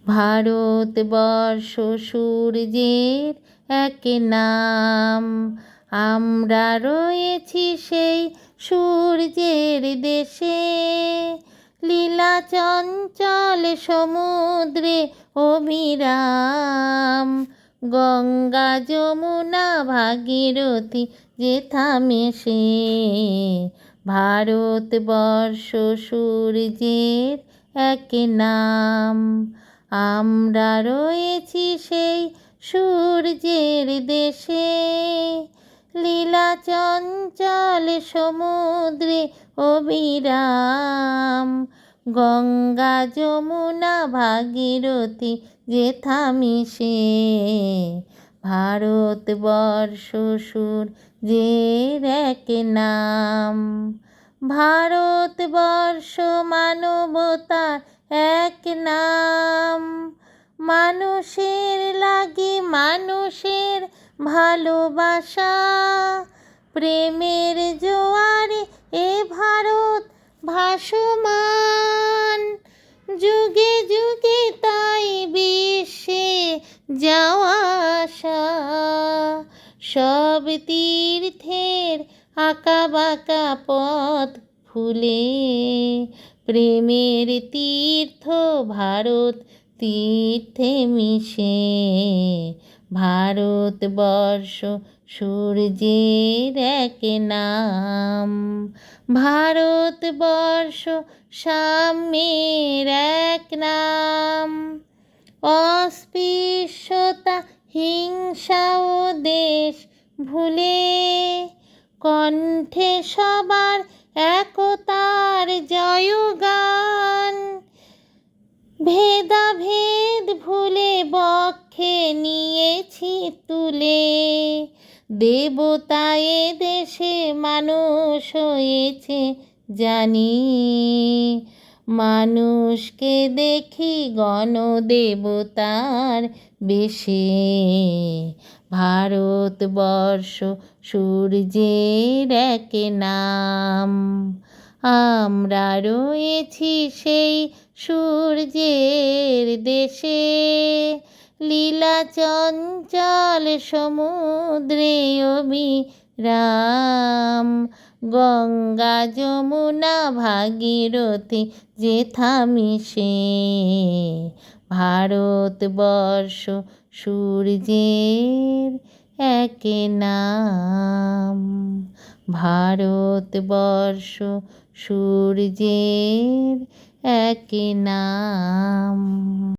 ভারতবর্ষ সূর্যের এক নাম। আমরা রয়েছি সেই সূর্যের দেশে, লীলা চঞ্চল সমুদ্রে অবিরাম। গঙ্গা যমুনা ভাগীরথী যেথামে সে, ভারতবর্ষ সূর্যের এক নাম। আমরা রয়েছি সেই সূর্যের দেশে, লীলা চঞ্চল সমুদ্রে অবিরাম। গঙ্গা যমুনা ভাগীরথী যেথামে সে, ভারতবর্ষ সূর্যের এক নাম। ভারতবর্ষ মানবতার এক নাম। মানুষের লাগি মানুষের ভালোবাসা, প্রেমের জোয়ারে এ ভারত ভাসমান। যুগে যুগে তাই বিশ্বে যাওয়া আসা, সব তীর্থের আঁকা বাঁকা পথ ভুলে, প্রেমের তীর্থ ভারত তীর্থে মিশে। ভারতবর্ষ সূর্যের এক নাম। ভারতবর্ষ সাম্যের এক নাম। অস্পৃশ্যতা হিংসা ও দেশ ভুলে, কণ্ঠে সবার একতার জয়গান। ভেদাভেদ ভুলে বক্ষে নিয়েছি তুলে, দেবতা এ দেশে মানুষ হয়েছে জানি। মানুষকে দেখি গণদেবতার বেশে, ভারতবর্ষ সূর্যের এক নাম। আমরা রয়েছি সেই সূর্যের দেশে, লীলা চঞ্চল সমুদ্রে অবিরাম। গঙ্গা যমুনা ভাগীরথী যেথামে সে, ভারতবর্ষ সূর্যের এক নাম। ভারতবর্ষ সূর্যের এক নাম।